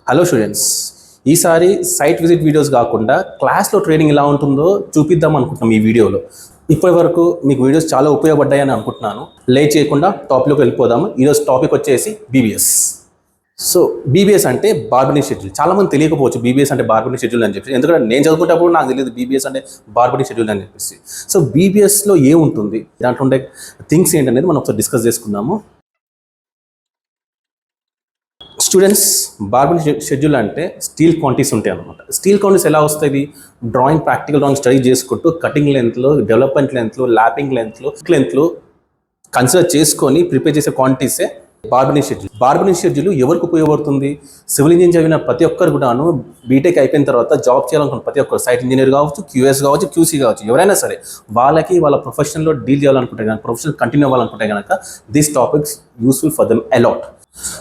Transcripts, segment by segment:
Hello students, ఈసారి site visit videos కాకుండా క్లాస్లో ట్రైనింగ్ ఎలా ఉంటుందో చూపిద్దాం అనుకుంటున్నాం ఈ వీడియోలో. ఇప్పటి వరకు మీకు వీడియోస్ చాలా ఉపయోగపడ్డాయని అనుకుంటున్నాను. లేట్ చేయకుండా టాపిక్లోకి వెళ్ళిపోదాము. ఈరోజు టాపిక్ వచ్చేసి బీబీఎస్. సో బీబీఎస్ అంటే బార్బెటింగ్ షెడ్యూల్. చాలామంది తెలియకపోవచ్చు బీబీఎస్ అంటే బార్బెటింగ్ షెడ్యూల్ అని చెప్పి, ఎందుకంటే నేను చదువుకునేటప్పుడు నాకు తెలియదు బీబీఎస్ అంటే బార్బెటింగ్ షెడ్యూల్ అని చెప్పేసి. సో బీబీఎస్లో ఏముంటుంది, దాంట్లో ఉండే థింగ్స్ ఏంటనేది మనం ఒకసారి డిస్కస్ చేసుకుందాము. స్టూడెంట్స్, బార్బెటింగ్ షెడ్యూల్ అంటే స్టీల్ క్వాంటిటీస్ ఉంటాయి అన్నమాట. స్టీల్ క్వాంటిటీస్ ఎలా వస్తాయి? డ్రాయింగ్, ప్రాక్టికల్ డ్రాయింగ్ స్టడీ చేసుకుంటూ కటింగ్ లెంత్లో, డెవలప్మెంట్ లెంత్లో, ల్యాపింగ్ లెంత్లో కన్సిడర్ చేసుకొని ప్రిపేర్ చేసే క్వాంటిటీసే బార్బెటింగ్ షెడ్యూల్. బార్బెటింగ్ షెడ్యూల్ ఎవరికి ఉపయోగపడుతుంది? సివిల్ ఇంజనీరింగ్ చదివిన ప్రతి ఒక్కరు కూడాను బీటెక్ అయిపోయిన తర్వాత జాబ్ చేయాలనుకున్న ప్రతి ఒక్కరు, సైట్ ఇంజనీర్ కావచ్చు, క్యూఎస్ కావచ్చు, క్యూసీ కావచ్చు, ఎవరైనా సరే వాళ్ళకి వాళ్ళ ప్రొఫెషన్లో డీల్ చేయాలనుకుంటే కనుక, ప్రొఫెషన్ కంటిన్యూ అవ్వాలనుకుంటే కనుక this topics useful for them a lot.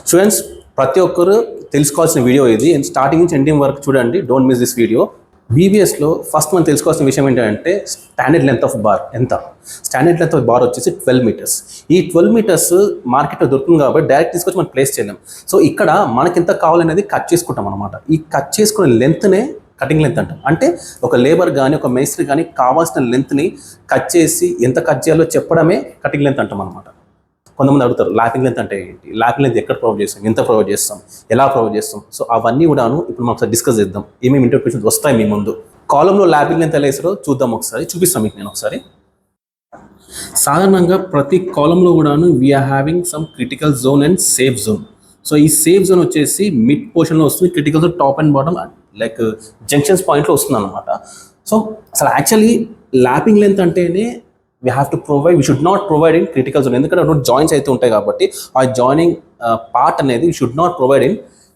Students, ప్రతి ఒక్కరు తెలుసుకోవాల్సిన వీడియో ఇది. స్టార్టింగ్ నుంచి ఎండింగ్ వరకు చూడండి, డోంట్ మిస్ దిస్ వీడియో. బీబీఎస్లో ఫస్ట్ మనం తెలుసుకోవాల్సిన విషయం ఏంటంటే స్టాండర్డ్ లెంత్ ఆఫ్ బార్ ఎంత. స్టాండర్డ్ లెంత్ ఆఫ్ బార్ వచ్చేసి 12 మీటర్స్. ఈ 12 మీటర్స్ మార్కెట్లో దొరుకుతుంది కాబట్టి డైరెక్ట్ తీసుకొచ్చి మనం ప్లేస్ చేయలేం. సో ఇక్కడ మనకి ఎంత కావాలనేది కట్ చేసుకుంటాం అనమాట. ఈ కట్ చేసుకునే లెంత్నే కటింగ్ లెంత్ అంటాం. అంటే ఒక లేబర్ కానీ ఒక మేస్త్రి కానీ కావాల్సిన లెంత్ని కట్ చేసి ఎంత కట్ చేయాలో చెప్పడమే కటింగ్ లెంత్ అంటాం అనమాట. కొంతమంది అడుగుతారు ల్యాపింగ్ లెంత్ అంటే ఏంటి, ల్యాపింగ్ లెంత్ ఎక్కడ ప్రొవైడ్ చేస్తాం, ఎంత ప్రొవైడ్ చేస్తాం, ఎలా ప్రొవైడ్ చేస్తాం. సో అవన్నీ కూడాను ఇప్పుడు మనం ఒకసారి డిస్కస్ చేద్దాం. ఏమేమి ఇంటర్ప్రిటేషన్స్ వస్తాయి మీ ముందు. కాలంలో ల్యాపింగ్ లెంత్ ఎలా వేసారో చూద్దాం, ఒకసారి చూపిస్తాం మీకు నేను ఒకసారి. సాధారణంగా ప్రతి కాలంలో కూడాను we're having some critical zone and safe zone. So ఈ సేఫ్ జోన్ వచ్చేసి మిడ్ పోర్షన్లో వస్తుంది, critical zone top and bottom like junctions పాయింట్లో వస్తుంది అనమాట. సో అసలు యాక్చువల్లీ ల్యాపింగ్ లెంత్ అంటేనే we have to provide, we should not provide in critical zone. ఎందుకంటే రెండు జాయింట్స్ అయితే ఉంటాయి కాబట్టి ఆ జాయినింగ్ పార్ట్ అనేది we should not provide in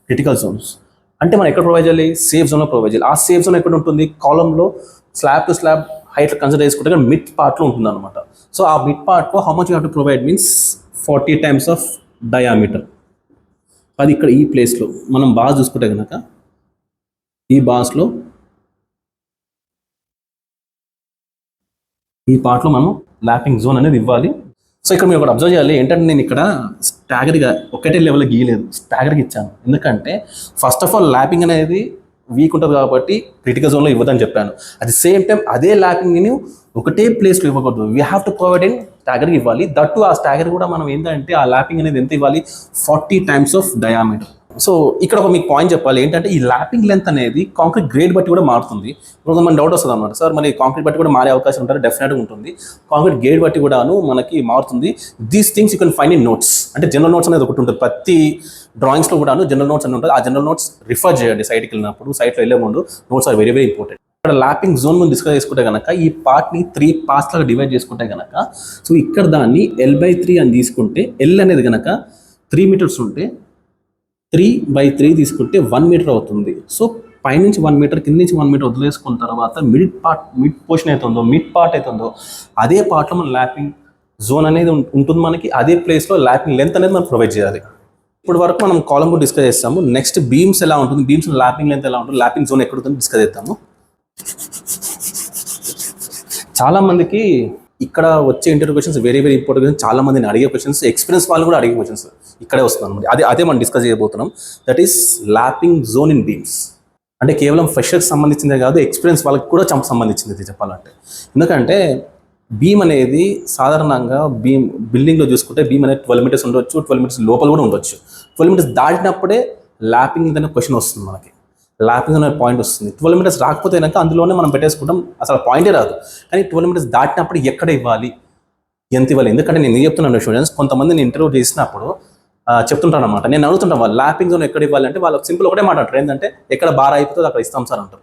critical zones. అంటే మనం ఎక్కడ ప్రొవైడ్ చేయాలి? సేఫ్ జోన్లో ప్రొవైడ్ చేయాలి. ఆ సేఫ్ జోన్ ఎక్కడ ఉంటుంది? కాలంలో slab to slab height consider చేసుకుంటే కానీ మిడ్ పార్ట్లో ఉంటుంది అనమాట. సో ఆ మిడ్ పార్ట్లో how much you have to provide means 40 times of diameter. అది ఇక్కడ ఈ ప్లేస్లో మనం బాగా చూసుకుంటే కనుక ఈ బాస్లో ఈ పార్ట్లో మనం ల్యాపింగ్ జోన్ అనేది ఇవ్వాలి. సో ఇక్కడ మీరు ఒకటి అబ్జర్వ్ చేయాలి ఏంటంటే, నేను ఇక్కడ స్టాగర్గా ఒకటే లెవెల్లో గీయలేదు, స్టాగర్గా ఇచ్చాను. ఎందుకంటే ఫస్ట్ ఆఫ్ ఆల్ ల్యాపింగ్ అనేది వీక్ ఉంటుంది కాబట్టి క్రిటికల్ జోన్లో ఇవ్వదని చెప్పాను. అట్ ది సేమ్ టైం అదే ల్యాపింగ్ని ఒకటే ప్లేస్లో ఇవ్వకూడదు, we have to provide in స్టాగర్గా ఇవ్వాలి. దట్టు ఆ స్టాగర్ కూడా మనం ఏంటంటే ఆ ల్యాపింగ్ అనేది ఎంత ఇవ్వాలి? 40 times ఆఫ్ డయామీటర్. సో ఇక్కడ ఒక మీకు పాయింట్ చెప్పాలి ఏంటంటే, ఈ ల్యాపింగ్ లెంత్ అనేది కాంక్రీట్ గ్రేడ్ బట్టి కూడా మారుతుంది. ఇప్పుడు మన డౌట్ వస్తుంది అనమాట, సార్ మరి కాంక్రీట్ బట్టి కూడా మారే అవకాశం ఉంటుంది. డెఫినెట్గా ఉంటుంది. కాంక్రీట్ గ్రేడ్ బట్టి కూడాను మనకి మారుతుంది. These things you can find in notes. అంటే జనరల్ నోట్స్ అనేది ఒకటి ఉంటుంది, ప్రతి డ్రాయింగ్స్లో కూడాను జనరల్ నోట్స్ అని ఉంటుంది. ఆ జనరల్ నోట్స్ రిఫర్ చేయండి సైట్కి వెళ్ళినప్పుడు. సైట్లో వెళ్ళే ముందు notes are very very important. ఇక్కడ ల్యాపింగ్ జోన్ ముందు డిస్కస్ చేసుకుంటే కనుక ఈ పార్ట్ని 3 parts లాగా డివైడ్ చేసుకుంటే కనుక, సో ఇక్కడ దాన్ని L/3 అని తీసుకుంటే, L అనేది కనుక 3 meters ఉంటే 3/3 తీసుకుంటే 1 meter అవుతుంది. సో పైనుంచి 1 meter, కింద నుంచి 1 meter వదిలేసుకున్న తర్వాత మిడ్ పోర్షన్ అవుతుందో, మిడ్ పార్ట్ అవుతుందో అదే పార్ట్లో మన ల్యాపింగ్ జోన్ అనేది ఉంటుంది. మనకి అదే ప్లేస్లో ల్యాపింగ్ లెంత్ అనేది మనం ప్రొవైడ్ చేయాలి. ఇప్పుడు వరకు మనం కాలం కూడా డిస్కస్ చేస్తాము. నెక్స్ట్ బీమ్స్ ఎలా ఉంటుంది, బీమ్స్ ల్యాపింగ్ లెంత్ ఎలా ఉంటుంది, ల్యాపింగ్ జోన్ ఎక్కడ ఉంటుంది డిస్కస్ చేస్తాము. చాలా మందికి ఇక్కడ వచ్చే interview questions very very important. చాలా మందిని అడిగే క్వశ్చన్స్, ఎక్స్పీరియన్స్ వాళ్ళు కూడా అడిగే క్వశ్చన్స్ ఇక్కడే వస్తుంది. అదే మనం డిస్కస్ చేయబోతున్నాం. That is lapping zone in beams. అంటే కేవలం ఫ్రెషర్కి సంబంధించిందే కాదు, ఎక్స్పీరియన్స్ వాళ్ళకి కూడా సంబంధించింది చెప్పాలంటే. ఎందుకంటే బీమ్ అనేది సాధారణంగా బిల్డింగ్లో చూసుకుంటే బీమ్ అనేది 12 meters ఉండొచ్చు, 12 meters లోపల కూడా ఉండొచ్చు. 12 meters దాటినప్పుడే ల్యాపింగ్ అనే క్వశ్చన్ వస్తుంది మనకి. ల్యాపింగ్ అనే పాయింట్ వస్తుంది. 12 meters రాకపోతే కనుక అందులోనే మనం పెట్టేసుకుంటాం, అసలు పాయింటే రాదు. కానీ 12 meters దాటినప్పుడు ఎక్కడ ఇవ్వాలి, ఎంత ఇవ్వాలి. ఎందుకంటే నేను చెప్తున్నాను స్టూడెంట్స్, కొంతమంది నేను ఇంటర్వ్యూ చేసినప్పుడు చెప్తుంటాను అనమాట. నేను అడుగుతుంటాను వాళ్ళు ల్యాపింగ్ జోన్ ఎక్కడ ఇవ్వాలి అంటే, వాళ్ళకి సింపుల్ ఒకటే మాట అంటారు ఏంటంటే, ఎక్కడ బార్ అయిపోతుందో అక్కడ ఇస్తాం సార్ అంటారు.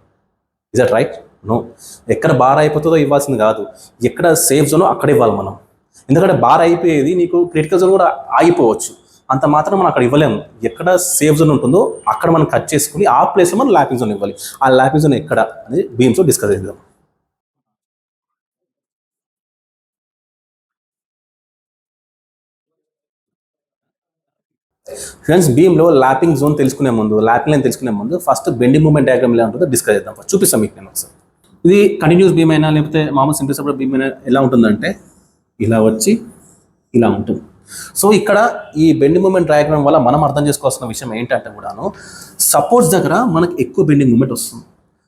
Is that right? నో. ఎక్కడ బార్ అయిపోతుందో ఇవ్వాల్సింది కాదు, ఎక్కడ సేఫ్ జోనో అక్కడ ఇవ్వాలి మనం. ఎందుకంటే బార్ అయిపోయేది నీకు క్రిటికల్ జోన్ కూడా ఆగిపోవచ్చు, అంత మాత్రం మనం అక్కడ ఇవ్వలేము. ఎక్కడ సేఫ్ జోన్ ఉంటుందో అక్కడ మనం కట్ చేసుకుని ఆ ప్లేస్లో మనం ల్యాపింగ్ జోన్ ఇవ్వాలి. ఆ ల్యాపింగ్ జోన్ ఎక్కడ అనేది బీమ్స్లో డిస్కస్ చేద్దాం. ఫ్రెండ్స్, బీమ్లో ల్యాపింగ్ జోన్ తెలుసుకునే ముందు, ల్యాపింగ్ లైన్ తెలుసుకునే ముందు ఫస్ట్ బెండింగ్ మూమెంట్ డయాగ్రామ్ ఎలా ఉంటుందో డిస్కస్ చేద్దాం. చూపిస్తాం మీకు నేను ఒకసారి. ఇది కంటిన్యూస్ బీమ్ అయినా లేకపోతే మామూలు సింపుల్ సపోర్ట్ బీమ్ అయినా ఎలా ఉంటుందంటే ఇలా వచ్చి ఇలా ఉంటుంది. సో ఇక్కడ ఈ బెండింగ్ మూమెంట్ డయాగ్రామ్ వల్ల మనం అర్థం చేసుకోవాల్సిన విషయం ఏంటంటే కూడాను సపోర్ట్స్ దగ్గర మనకు ఎక్కువ బెండింగ్ మూమెంట్ వస్తుంది.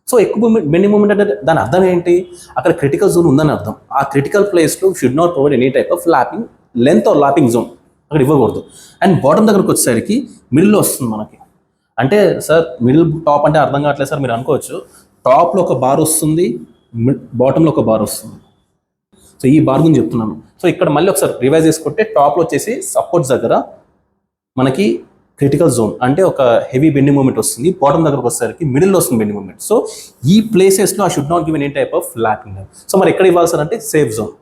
సో ఎక్కువ బెండింగ్ మూమెంట్ అంటే దాని అర్థం ఏంటి, అక్కడ క్రిటికల్ జోన్ ఉందని అర్థం. ఆ క్రిటికల్ ప్లేస్లో should not provide any type of lapping length or lapping zone అక్కడ ఇవ్వకూడదు. అండ్ బాటమ్ దగ్గరకు వచ్చేసరికి మిడిల్లో వస్తుంది మనకి. అంటే సార్ మిడిల్ టాప్ అంటే అర్థం కావట్లేదు సార్ మీరు అనుకోవచ్చు. టాప్లో ఒక బార్ వస్తుంది, బాటంలో ఒక బార్ వస్తుంది. సో ఈ బార్ గురించి చెప్తున్నాను. సో ఇక్కడ మళ్ళీ ఒకసారి రివైజ్ చేసుకుంటే టాప్లో వచ్చేసి సపోర్ట్స్ దగ్గర మనకి క్రిటికల్ జోన్ అంటే ఒక హెవీ బెండింగ్ మూమెంట్ వస్తుంది. బాటమ్ దగ్గరకు వచ్చేసరికి మిడిల్లో వస్తుంది బెండింగ్ మూమెంట్. సో ఈ ప్లేసెస్లో I should not give any type of lapping. So మరి ఎక్కడ ఇవ్వాలి సార్ అంటే సేఫ్ జోన్.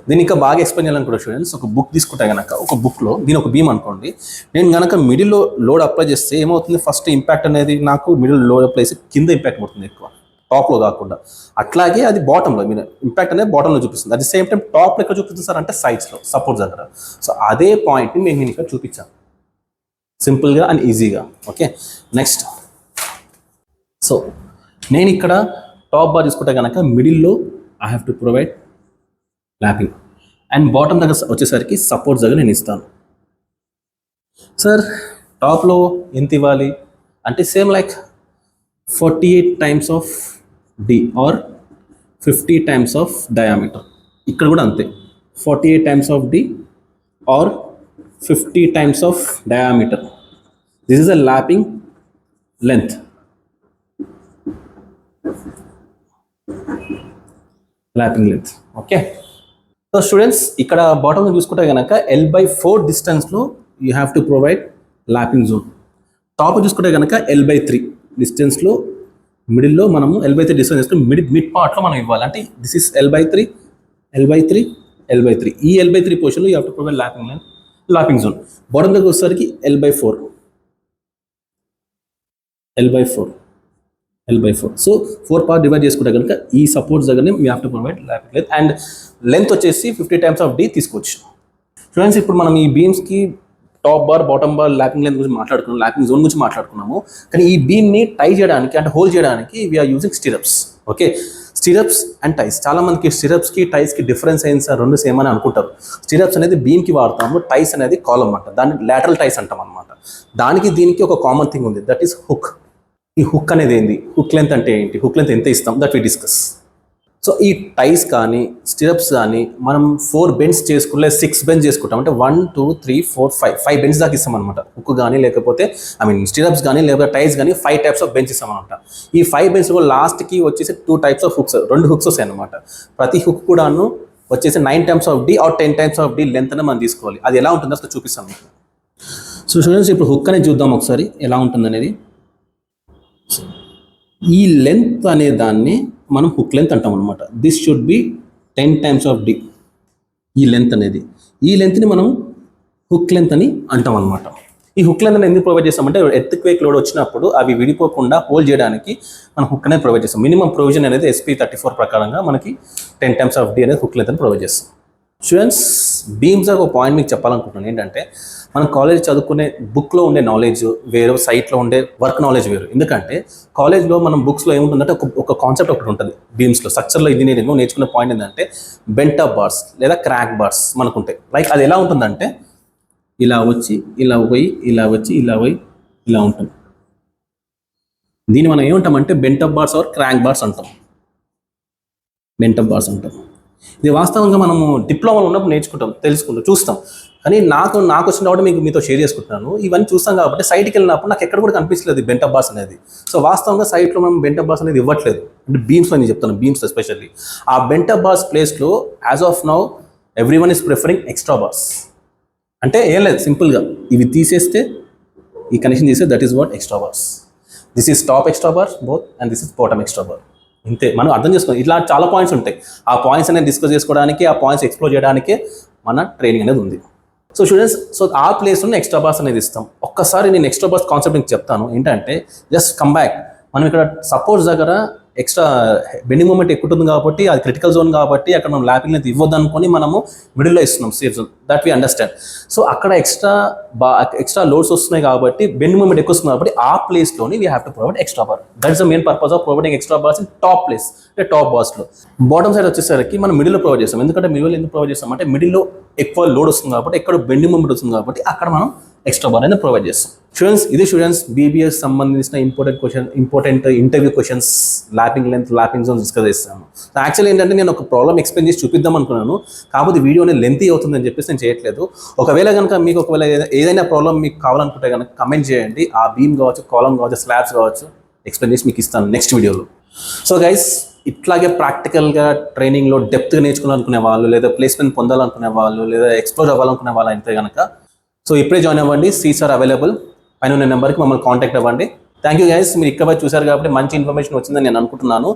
దీన్ని ఇంకా బాగా ఎక్స్ప్లెయిన్ చేయాలనుకుంటే స్టూడెంట్స్, ఒక బుక్ తీసుకుంటే కనుక ఒక బుక్లో దీని ఒక బీమ్ అనుకోండి, నేను కనుక మిడిల్లో లోడ్ అప్లై చేస్తే ఏమవుతుంది, ఫస్ట్ ఇంపాక్ట్ అనేది నాకు మిడిల్ లోడ్ అప్లై చేసి కింద ఇంపాక్ట్ పడుతుంది ఎక్కువ, టాప్లో కాకుండా. అట్లాగే అది బాటంలో మీరు ఇంపాక్ట్ అనేది బాటంలో చూపిస్తుంది. అట్ ది సేమ్ టైం టాప్లో ఎక్కడ చూపిస్తుంది సార్ అంటే సైడ్స్లో సపోర్ట్ దగ్గర. సో అదే పాయింట్ని నేను ఇక్కడ చూపించాను సింపుల్గా అండ్ ఈజీగా. ఓకే నెక్స్ట్, సో నేను ఇక్కడ టాప్ బార్ తీసుకుంటే కనుక మిడిల్లో I have to provide lapping and bottom దగ్గర వచ్చేసరికి సపోర్ట్స్ దగ్గర నేను ఇస్తాను. సార్ టాప్లో ఎంత ఇవ్వాలి అంటే same like 48 times of D or 50 times of diameter. ఇక్కడ కూడా అంతే 48 times of D or 50 times of diameter. This is a lapping length. Lapping length. Okay so students ఇక్కడ బాటమ్ చూసుకుంటే కనుక L/4 డిస్టెన్స్లో you have to provide lapping zone. Top చూసుకుంటే కనుక L/3 డిస్టెన్స్లో మిడిల్లో మనము L/3 డిస్టెన్స్ చేసుకుని మిడ్ పార్ట్లో మనం ఇవ్వాలి. అంటే this is L/3 L/3 L/3. ఈ L/3 పొజిషన్లో you have to provide lapping zone. Bottom దగ్గర వచ్చేసరికి L/4 సో 4 పార్ట్ డివైడ్ చేసుకుంటే కనుక ఈ సపోర్ట్స్ దగ్గరనే we have to provide lapping length and length వచ్చేసి 50 టైమ్స్ ఆఫ్ డి తీసుకోవచ్చు. స్టూడెంట్స్ ఇప్పుడు మనం ఈ బీమ్స్కి top bar bottom bar lapping length గురించి మాట్లాడుకున్నాం, ల్యాపింగ్ జోన్ గురించి మాట్లాడుకున్నాము. కానీ ఈ బీమ్ని టై చేయడానికి అంటే హోల్డ్ చేయడానికి we are using stirrups. Okay stirrups and ties. చాలా మందికి స్టిరప్స్కి టైస్కి డిఫరెన్స్ అయింది సార్, రెండు సేమ్ అని అనుకుంటారు. స్టిరప్స్ అనేది బీమ్కి వాడతాము, టైస్ అనేది కాలమ్ అంట, దాన్ని లాటరల్ టైస్ అంటాం అనమాట. దానికి దీనికి ఒక కామన్ థింగ్ ఉంది, దట్ ఈస్ హుక్. ఈ హుక్ అనేది ఏంది, హుక్ లెంత్ అంటే ఏంటి, హుక్ లెంత్ ఎంత ఇస్తాం, దట్ వి డిస్కస్. సో ఈ టైస్ కానీ స్టిరప్స్ కానీ మనం 4 బెండ్స్ చేసుకుంటే 6 బెండ్స్ చేసుకుంటాం. అంటే 1 2 3 4 5 బెండ్స్ దాకా ఇస్తాం అనమాట. హుక్ కానీ లేకపోతే స్టిరప్స్ కానీ లేకపోతే టైస్ కానీ 5 టైప్స్ ఆఫ్ బెంచ్ ఇస్తాం అనమాట. ఈ 5 బెంచ్లో లాస్ట్కి వచ్చేసి 2 టైప్స్ ఆఫ్ హుక్స్, 2 హుక్స్ వస్తాయి అనమాట. ప్రతి హుక్ కూడాను వచ్చేసి 9 times of D or 10 times of D length అని మనం తీసుకోవాలి. అది ఎలా ఉంటుందో అసలు చూపిస్తాను. సో స్టూడెంట్స్ ఇప్పుడు హుక్ అనేది చూద్దాం ఒకసారి ఎలా ఉంటుంది అనేది. ఈ లెంత్ అనే దాన్ని మనం హుక్ లెంత్ అంటాం అనమాట. This should be 10 times of D. ఈ లెంత్ అనేది, ఈ లెంత్ని మనం హుక్ లెంత్ అని అంటాం అనమాట. ఈ హుక్ లెంత్ ఎందుకు ప్రొవైడ్ చేస్తామంటే ఎర్త్క్వేక్ లోడ్ వచ్చినప్పుడు అవి విడిపోకుండా హోల్డ్ చేయడానికి మనం హుక్ అనేది ప్రొవైడ్ చేస్తాం. మినిమం ప్రొవిజన్ అనేది SP34 ప్రకారంగా మనకి 10 టైమ్స్ ఆఫ్ డి అనేది హుక్ లెంత్ అని ప్రొవైడ్ చేస్తాం. స్టూడెంట్స్ బీమ్స్ ఒక పాయింట్ మీకు చెప్పాలనుకుంటున్నాను ఏంటంటే, మనం కాలేజ్ చదువుకునే బుక్లో ఉండే నాలెడ్జ్ వేరు, సైట్లో ఉండే వర్క్ నాలెడ్జ్ వేరు. ఎందుకంటే కాలేజ్లో మనం బుక్స్లో ఏముంటుందంటే ఒక కాన్సెప్ట్ ఒకటి ఉంటుంది. బీమ్స్లో స్ట్రక్చర్లో ఇంజనీరింగ్లో నేర్చుకునే పాయింట్ ఏంటంటే బెంట్ అప్ బార్స్ లేదా క్రాక్ బార్స్ మనకు ఉంటాయి. లైక్ అది ఎలా ఉంటుందంటే ఇలా వచ్చి ఇలా పోయి ఇలా వచ్చి ఇలా పోయి ఇలా ఉంటుంది. దీన్ని మనం ఏమంటామంటే bent up bars or crank bars అంటాం. బెంట్ అప్ బార్స్ అంటాం. ఇది వాస్తవంగా మనము డిప్లొమాలో ఉన్నప్పుడు నేర్చుకుంటాం, తెలుసుకుంటాం, చూస్తాం. కానీ నాకు వచ్చిన డౌట్ మీతో షేర్ చేసుకుంటున్నాను. ఇవన్నీ చూస్తాం కాబట్టి సైట్కి వెళ్ళినప్పుడు నాకు ఎక్కడ కూడా కనిపించలేదు బెంట్ అప్ బార్స్ అనేది. సో వాస్తవంగా సైట్లో మనం బెంట్ అప్ బార్స్ అనేది ఇవ్వట్లేదు. అంటే బీమ్స్లో నేను చెప్తాను, బీమ్స్ ఎస్పెషల్లీ. ఆ బెంట్ అప్ బార్స్ ప్లేస్లో as of now everyone is preferring extra bars. అంటే ఏం లేదు, సింపుల్గా ఇవి తీసేస్తే ఈ కనెక్షన్ చేస్తే that is what extra bars. This is top extra bar both and this is bottom extra bar. ఇంతే, మనం అర్థం చేసుకోవాలి. ఇట్లా చాలా పాయింట్స్ ఉంటాయి. ఆ పాయింట్స్ అనేది డిస్కస్ చేసుకోవడానికి, ఆ పాయింట్స్ ఎక్స్ప్లోర్ చేయడానికే మన ట్రైనింగ్ అనేది ఉంది. సో స్టూడెంట్స్, సో ఆ ప్లేస్లో ఎక్స్ట్రా బార్స్ అనేది ఇస్తాం. ఒక్కసారి నేను ఎక్స్ట్రా బార్స్ కాన్సెప్ట్ మీకు చెప్తాను. ఏంటంటే జస్ట్ కమ్ బ్యాక్. మనం ఇక్కడ సపోర్ట్స్ దగ్గర ఎక్స్ట్రా బెండింగ్ మూమెంట్ ఎక్కువ ఉంటుంది కాబట్టి అది క్రిటికల్ జోన్ కాబట్టి అక్కడ మనం ల్యాపింగ్ లెంత్ ఇవ్వద్దు అనుకొని మనము మిడిల్లో ఇస్తున్నాం safe zone, that we understand. So అక్కడ ఎక్స్ట్రా లోడ్స్ వస్తున్నాయి కాబట్టి బెండింగ్ మూమెంట్ ఎక్కువ వస్తుంది కాబట్టి ఆ ప్లేస్లోని we have to provide extra bar. That is the main purpose of providing extra bars in top place, అంటే టాప్ బార్స్లో. బాటమ్ సైడ్ వచ్చేసరికి మనం మిడిల్లో ప్రొవైడ్ చేస్తాం. ఎందుకంటే మిడిల్ ఎందుకు ప్రొవైడ్ చేస్తాం అంటే మిడిల్లో ఎక్కువ లోడ్ వస్తుంది కాబట్టి, ఎక్కడ బెండింగ్ మూమెంట్ వస్తుంది కాబట్టి అక్కడ మనం ఎక్స్ట్రా బార్ అనేది ప్రొవైడ్ చేస్తాం. స్టూడెంట్స్, ఇది స్టూడెంట్స్ బీబీఎస్ సంబంధించిన important interview questions, lapping length, lapping zone discuss చేస్తాను. యాక్చువల్లీ ఏంటంటే నేను ఒక ప్రాబ్లమ్ ఎక్స్ప్లెయిన్ చేసి చూపిద్దాం అనుకున్నాను, కాకపోతే వీడియో అనేది లెంతీ అవుతుందని చెప్పేసి నేను చేయట్లేదు. ఒకవేళ కనుక మీకు ఏదైనా ప్రాబ్లమ్ మీకు కావాలనుకుంటే కనుక కమెంట్ చేయండి. ఆ బీమ్ కావచ్చు, కాలమ్ కావచ్చు, స్లాబ్స్ కావచ్చు, ఎక్స్ప్లెయిన్ చేసి మీకు ఇస్తాను నెక్స్ట్ వీడియోలో. సో గైస్, ఇట్లాగే ప్రాక్టికల్గా ట్రైనింగ్లో డెప్త్గా నేర్చుకోవాలనుకునే వాళ్ళు, లేదా ప్లేస్మెంట్ పొందాలనుకునే వాళ్ళు, లేదా ఎక్స్ప్లోర్ అవ్వాలనుకునే వాళ్ళు అయితే కనుక సో ఇప్పుడే జాయిన్ అవ్వండి. Seats are available. పైన ఉన్న నెంబర్కి మమ్మల్ని కాంటాక్ట్ అవ్వండి. థ్యాంక్ యూ గైస్, మీరు ఇక్కడ చూసారు కాబట్టి మంచి ఇన్ఫర్మేషన్ వచ్చిందని నేను అనుకుంటున్నాను.